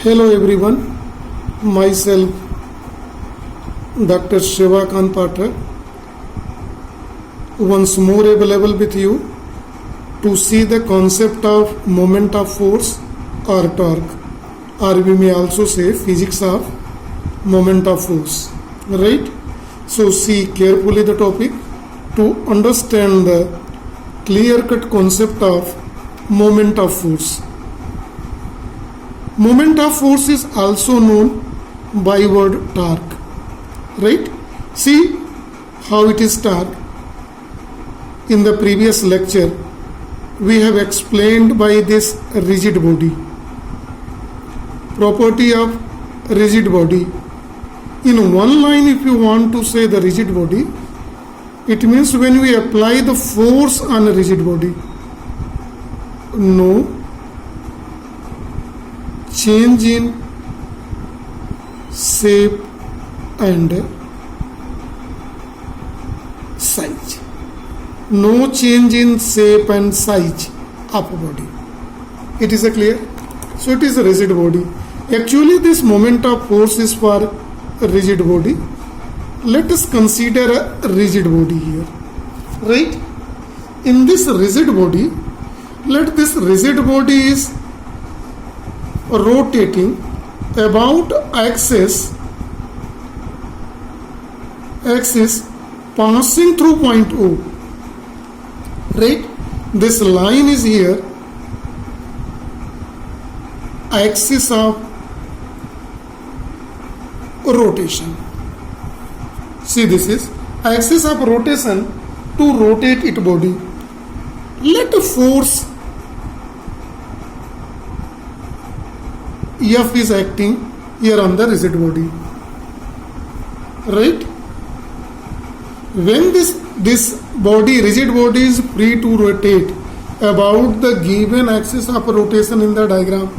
Hello everyone, myself Dr. Shivakant Pathak once more available with you to see the concept of moment of force or torque, or we may also say physics of moment of force, right? So see carefully the topic to understand the clear-cut concept of moment of force. Moment of force is also known by word torque, right? See how it is torque. In the previous lecture we have explained by this rigid body, property of rigid body. In one line, if you want to say the rigid body, it means when we apply the force on a rigid body, no change in shape and size. No change in shape and size of a body. It is a clear? So it is a rigid body. Actually this moment of force is for a rigid body. Let us consider a rigid body here. Right? In this rigid body, let this rigid body is rotating about axis passing through point O. Right? This line is here, axis of rotation. See, this is axis of rotation to rotate its body. Let a force F is acting here on the rigid body, right? When this body, rigid body, is free to rotate about the given axis of rotation in the diagram,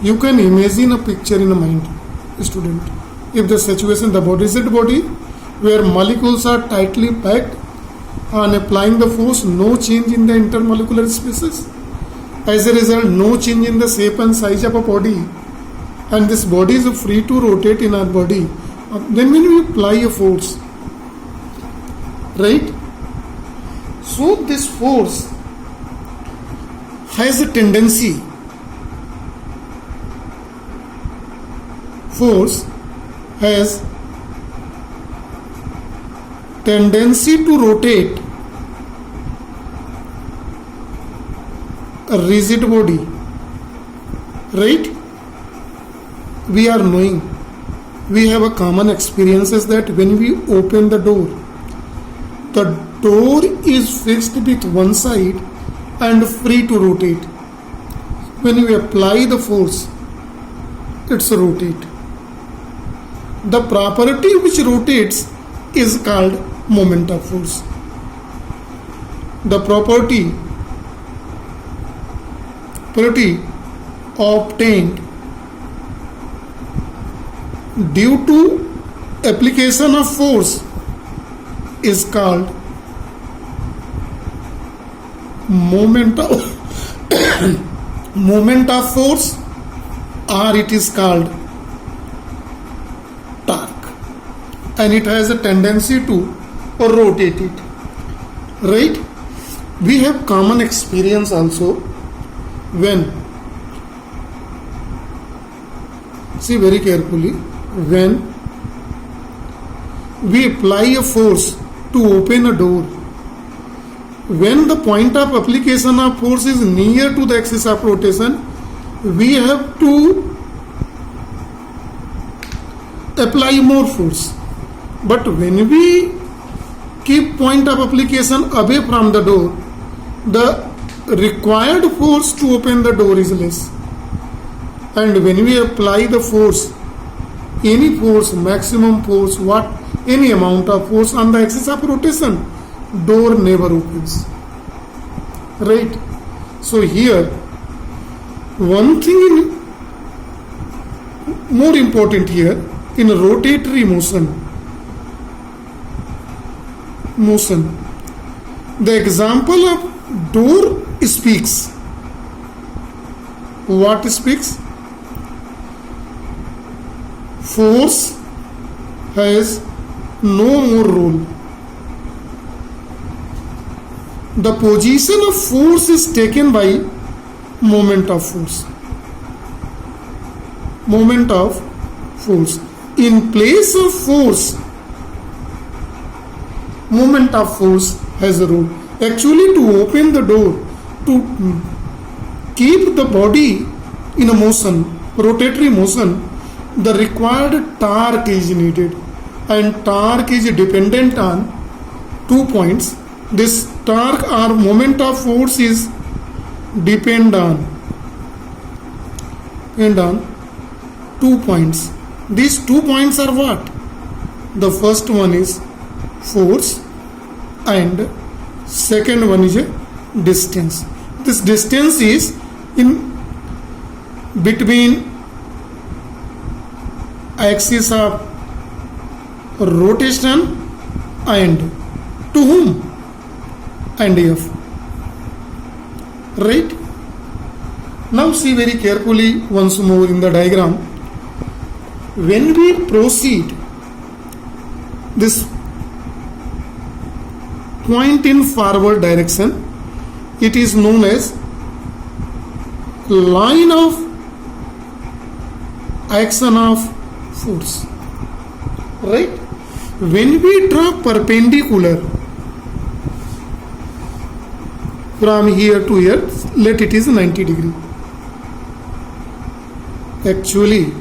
you can imagine a picture in a mind, student. If the situation, the body, rigid body, where molecules are tightly packed, on applying the force, no change in the intermolecular spaces. As a result, no change in the shape and size of a body, and this body is free to rotate in our body. Then when we apply a force, right? So this force has a tendency, to rotate a rigid body, right? We are knowing, we have a common experiences that when we open the door is fixed with one side and free to rotate. When we apply the force, it's rotate. The property which rotates is called moment of force. The property obtained due to application of force is called moment of force, or it is called torque, and it has a tendency to rotate it, right? We have common experience also when, see very carefully, when we apply a force to open a door, when the point of application of force is near to the axis of rotation, we have to apply more force. But when we keep point of application away from the door, the required force to open the door is less. And when we apply the force, any force, maximum force, any amount of force on the axis of rotation, door never opens, right? So here one thing more important here, in rotatory motion, the example of door speaks. What speaks? force has no more role. The position of force is taken by moment of force. Moment of force. In place of force, moment of force has a role. Actually, to open the door, to keep the body in a motion, rotatory motion, the required torque is needed, and torque is dependent on 2 points. This torque or moment of force is depend on 2 points. These 2 points are what? The first one is force and second one is a distance. This distance is in between axis of rotation and to whom? And F. Right? Now see very carefully once more in the diagram. When we proceed this point in forward direction, it is known as line of action of force. Right? When we draw perpendicular from here to here, let it is 90 degree. Actually,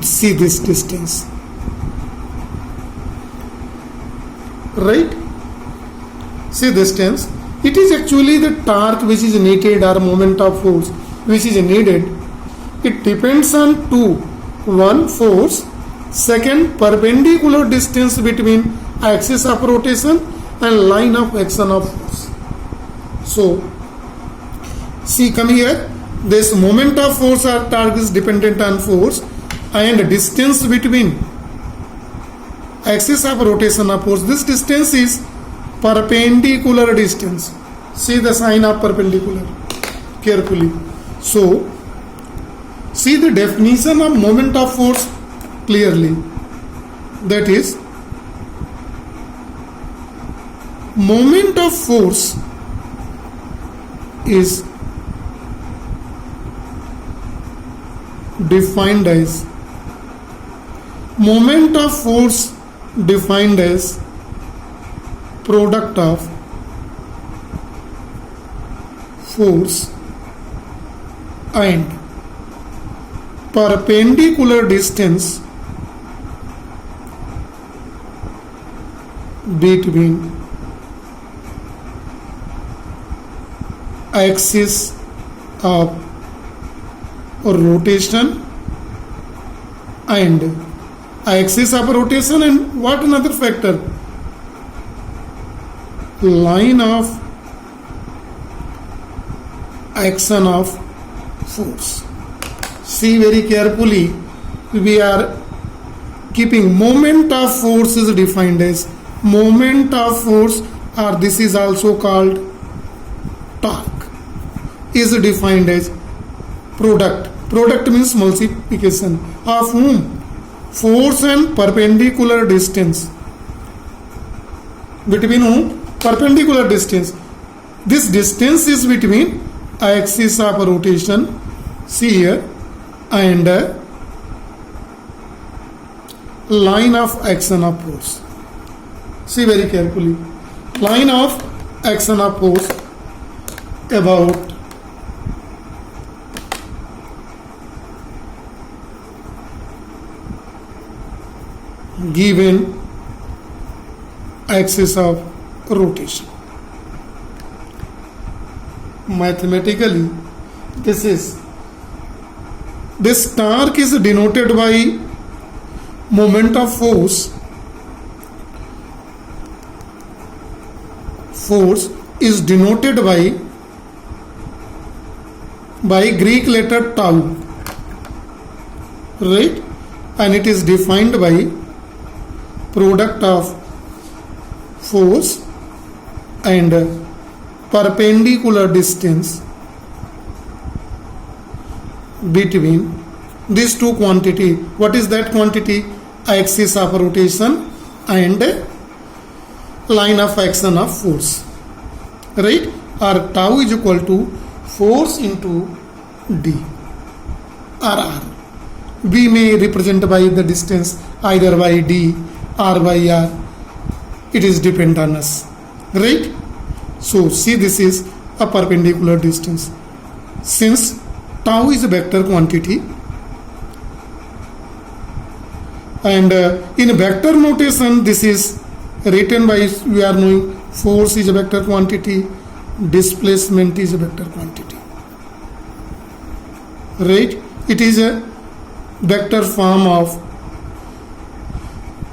see this distance, right? See distance. It is actually the torque which is needed or moment of force which is needed. It depends on two: one, force; second, perpendicular distance between axis of rotation and line of action of force. So see, come here. This moment of force or torque is dependent on force and distance between axis of rotation of force. This distance is perpendicular distance. See the sign of perpendicular carefully. So see the definition of moment of force clearly. That is, moment of force is defined as moment of force defined as product of force and perpendicular distance between axis of rotation and axis of rotation and what another factor? Line of action of force. See very carefully, we are keeping moment of force is defined as moment of force, or this is also called torque, is defined as product. Product means multiplication of whom? Force and perpendicular distance. Between whom? Perpendicular distance. This distance is between axis of rotation, see here, and line of action of force. See very carefully. Line of action of force about given axis of rotation. Mathematically, this torque is denoted by moment of force. Force is denoted by Greek letter tau, right? And it is defined by product of force and perpendicular distance between these two quantity. What is that quantity? Axis of rotation and line of action of force, right? Or tau is equal to force into d or r. We may represent by the distance either by d or by r. It is depend on us, right? So see, this is a perpendicular distance. Since tau is a vector quantity, and in vector notation this is written by, we are knowing force is a vector quantity, displacement is a vector quantity, right? It is a vector form of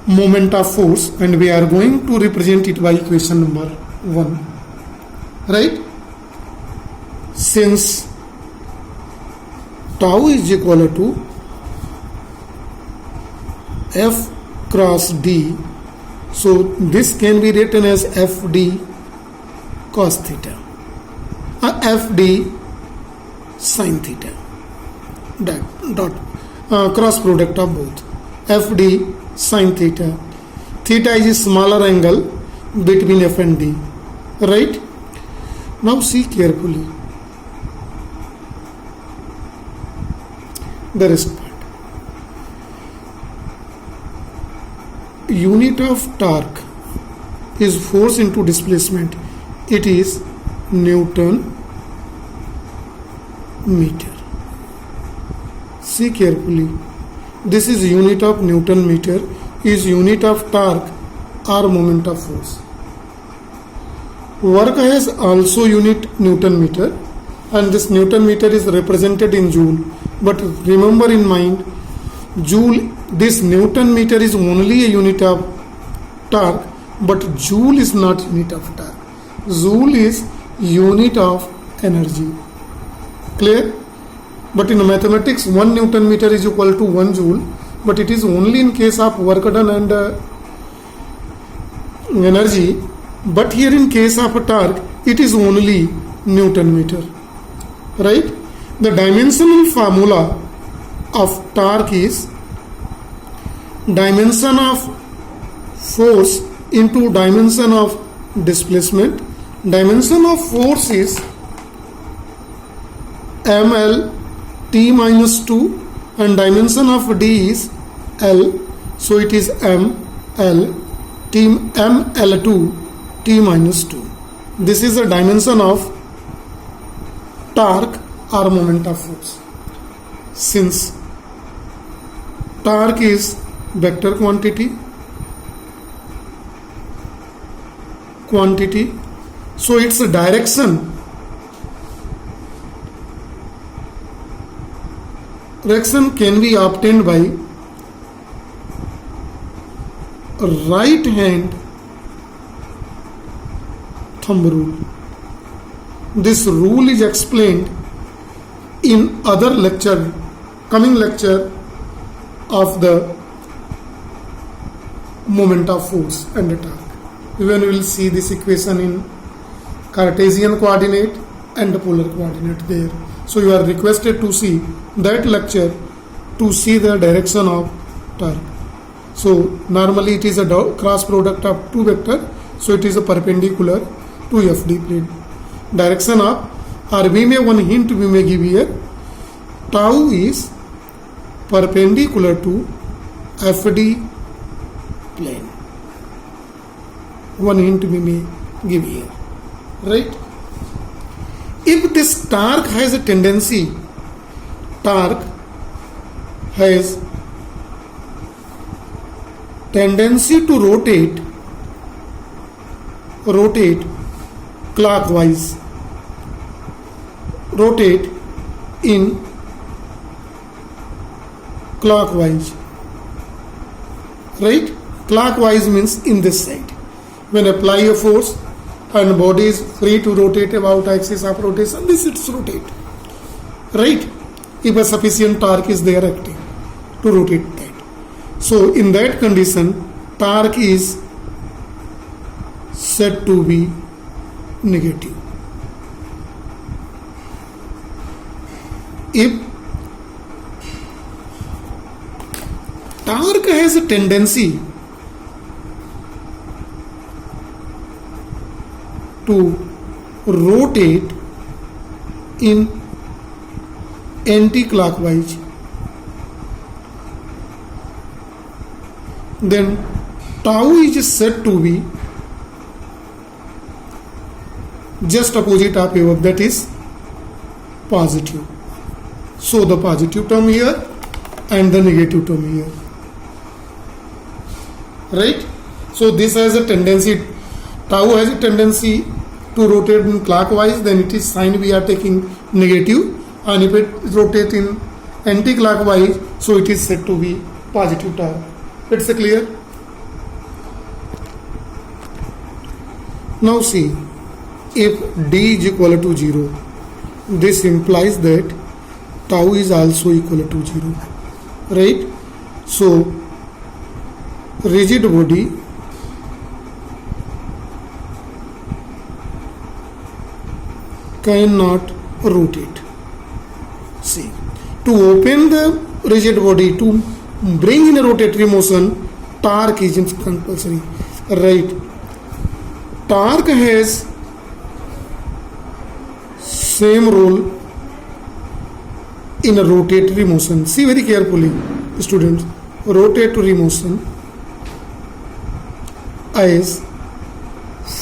moment of force, and we are going to represent it by equation number 1, right? Since tau is equal to F cross D, so this can be written as FD cos theta or FD sin theta, dot cross product of both. FD sin theta. Theta is a smaller angle between F and D, right? Now see carefully the rest part. Unit of torque is force into displacement. It is Newton meter. See carefully. This is unit of Newton meter, is unit of torque or moment of force. Work has also unit Newton meter, and this Newton meter is represented in joule. But remember in mind, joule, this Newton meter is only a unit of torque, but joule is not unit of torque. Joule is unit of energy. Clear? But in mathematics, 1 Newton meter is equal to 1 joule, but it is only in case of work done and energy. But here in case of a torque, it is only Newton meter, right? The dimensional formula of torque is dimension of force into dimension of displacement. Dimension of force is ml t minus 2 and dimension of d is l, so it is ml t ml2 t minus 2. This is the dimension of torque or moment of force. Since torque is vector quantity, so its direction can be obtained by right hand thumb rule. This rule is explained in other lecture, coming lecture of the moment of force and the torque. Even we will see this equation in Cartesian coordinate and the polar coordinate there. So you are requested to see that lecture to see the direction of torque. So normally it is a cross product of two vector, so it is a perpendicular to FD plane. Direction of, or we may one hint we may give here, tau is perpendicular to FD plane. One hint we may give here, right? If this torque has a tendency, torque has tendency to rotate clockwise, rotate in clockwise, right? Clockwise means in this side. When apply a force and body is free to rotate about axis of rotation, this it's rotate, right? If a sufficient torque is there acting to rotate that. So in that condition, torque is said to be negative. If torque has a tendency to rotate in anti-clockwise, then tau is said to be just opposite of above, that is positive. So the positive term here and the negative term here, right? So this has a tendency, tau has a tendency to rotate in clockwise, then it is sign we are taking negative, and if it rotates in anti-clockwise, so it is said to be positive tau. It's clear? Now see, if d is equal to 0, this implies that tau is also equal to 0, right? So rigid body cannot rotate. See, to open the rigid body, to bring in a rotatory motion, torque is compulsory, right? Torque has same role in a rotatory motion. See very carefully, students. Rotatory motion as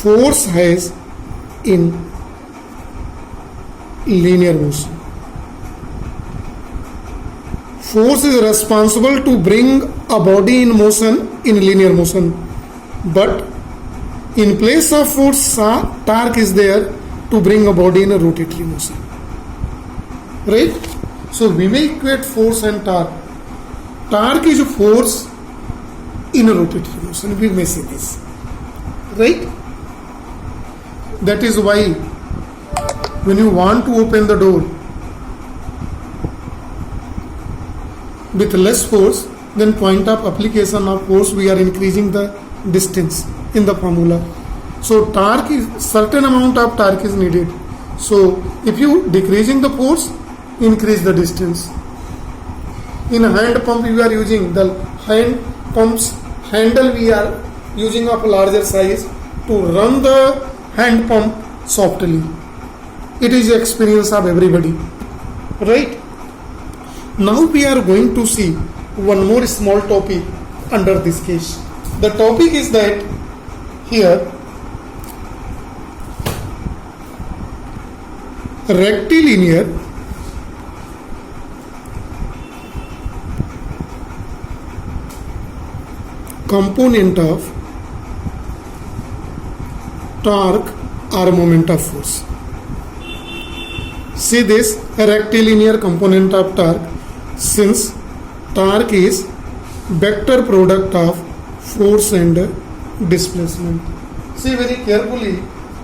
force has in linear motion. Force is responsible to bring a body in motion in linear motion, but in place of force, torque is there to bring a body in a rotatory motion, right? So we may equate force and torque. Torque is a force in a rotatory motion, we may say this, right? That is why when you want to open the door with less force, then point of application of force, we are increasing the distance in the formula. So torque is, certain amount of torque is needed. So if you decreasing the force, increase the distance. In a hand pump we are using the hand pump's handle, we are using of a larger size to run the hand pump softly. It is the experience of everybody, right? Now we are going to see one more small topic under this case. The topic is that here rectilinear component of torque or moment of force. See this rectilinear component of torque, since torque is vector product of force and displacement. See very carefully,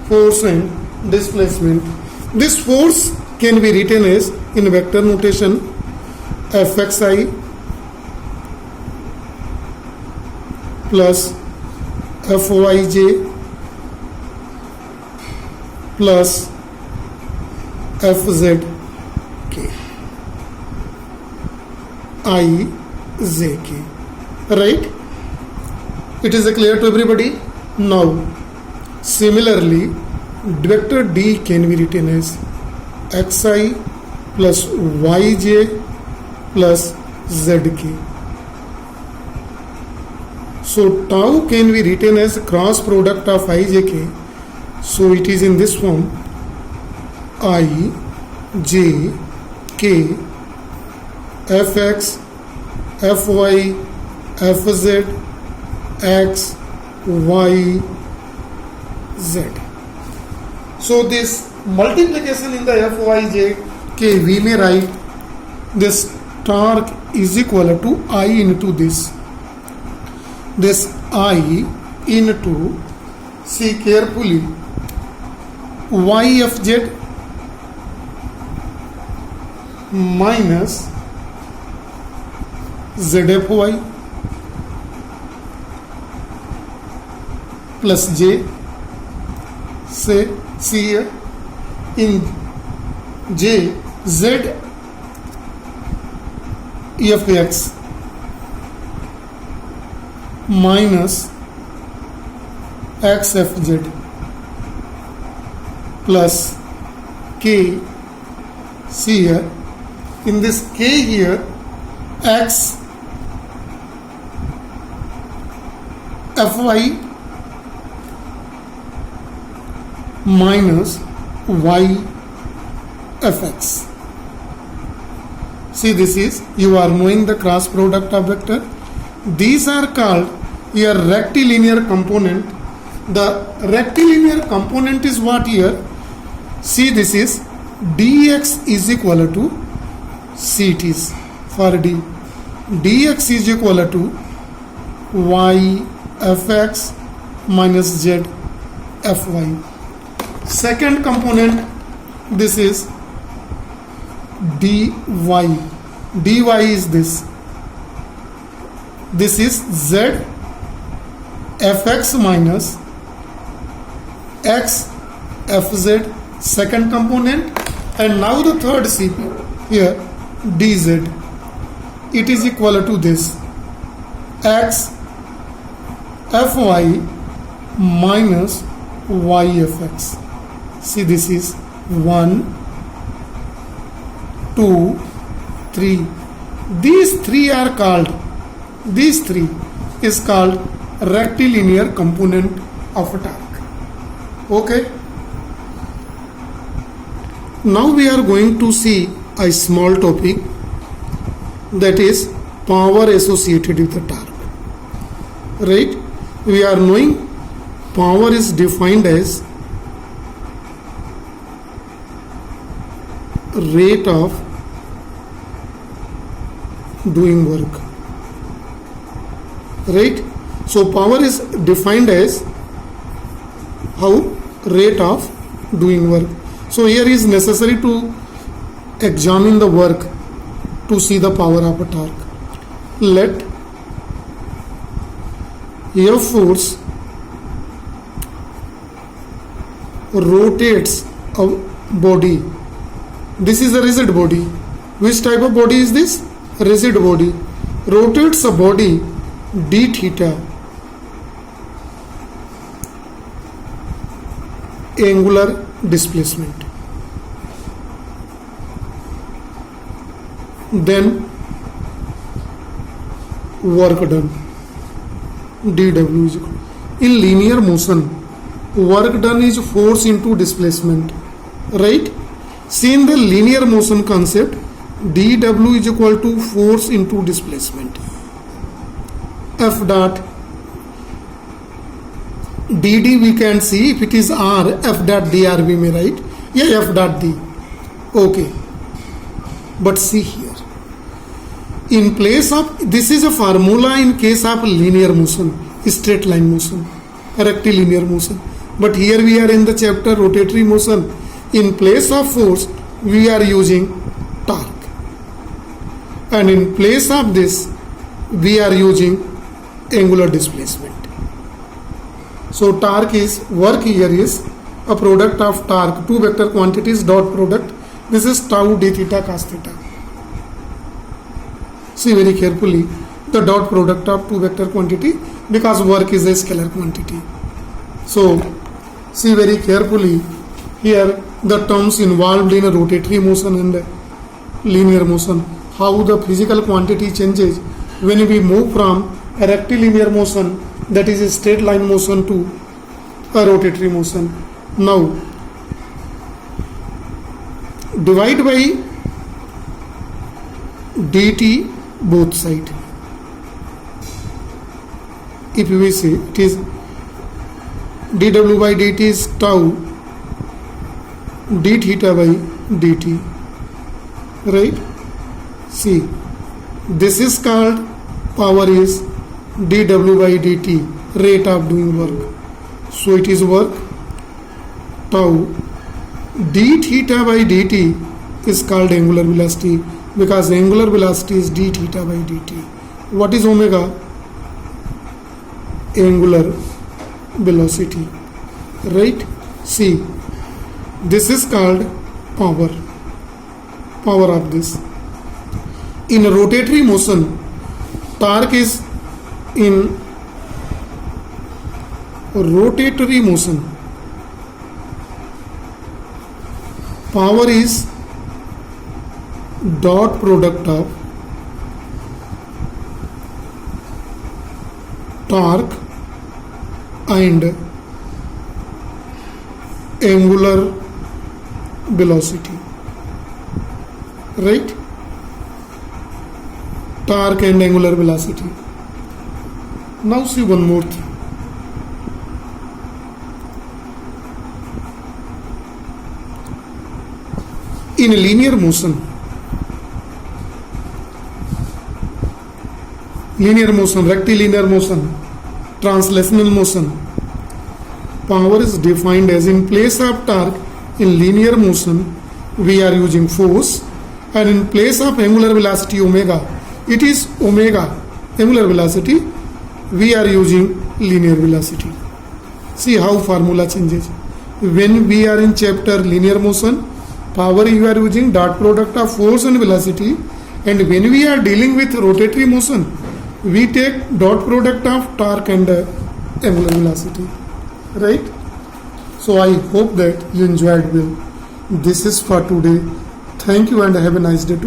force and displacement. This force can be written as in vector notation Fxi plus Fyj plus Fzk Izk, right? It is clear to everybody? Now similarly, vector D can be written as Xi plus Yj plus Zk. So tau can be written as cross product of Ijk. So it is in this form: I, J, K, Fx, Fy, Fz, X, Y, Z. So this multiplication in the Fyj K, we may write this torque is equal to I into this. This I into, see carefully, Yfz minus Zfy plus J. Say, see here, in J, Z Fx minus xfz plus k. See here, in this k here, x fy minus y fx. See, this is, you are knowing the cross product of vector. These are called your rectilinear component. The rectilinear component is what here? See, this is dx is equal to, see it is for d, dx is equal to y fx minus z fy. Second component, this is dy. Dy is this. This is z fx minus x fz, second component. And now the third CP here, dz, it is equal to this, x fy minus y fx. See, this is 1, 2, 3. These three are called, these three is called rectilinear component of a torque. Okay. Now we are going to see a small topic, that is power associated with the torque. Right? We are knowing power is defined as rate of doing work. Right? So power is defined as how? Rate of doing work. So here is necessary to examine the work to see the power of a torque. Let F force rotates a body. This is a rigid body. Which type of body is this? Rigid body. Rotates a body d theta, angular displacement. Then work done, dw is equal. In linear motion, work done is force into displacement, right? See, in the linear motion concept, dw is equal to force into displacement. F dot dd we can see, if it is r, f dot dr we may write. Yeah, f dot d. Okay. But see here, in place of, this is a formula in case of linear motion, straight line motion, rectilinear motion. But here we are in the chapter rotatory motion. In place of force, we are using torque. And in place of this, we are using angular displacement. So torque is, work here is a product of torque, two vector quantities dot product. This is tau d theta cos theta. See very carefully the dot product of two vector quantity, because work is a scalar quantity. So see very carefully here the terms involved in a rotatory motion and linear motion, how the physical quantity changes when we move from a rectilinear motion, that is a straight line motion, to a rotatory motion. Now divide by dt both side. If we say it is dw by dt is tau d theta by dt, right? See, this is called power is dw by dt, rate of doing work. So it is work tau d theta by dt is called angular velocity, because angular velocity is d theta by dt. What is omega? Angular velocity, right? See, this is called power of this. In a rotatory motion, torque is in rotatory motion. Power is dot product of torque and angular velocity, right? Torque and angular velocity. Now see one more thing. In a linear motion, rectilinear motion, translational motion, power is defined as in place of torque in linear motion we are using force, and in place of angular velocity omega, it is omega angular velocity, we are using linear velocity. See how formula changes. When we are in chapter linear motion, power you are using dot product of force and velocity, and when we are dealing with rotatory motion, we take dot product of torque and angular velocity, right? So I hope that you enjoyed well. This is for today. Thank you and have a nice day too.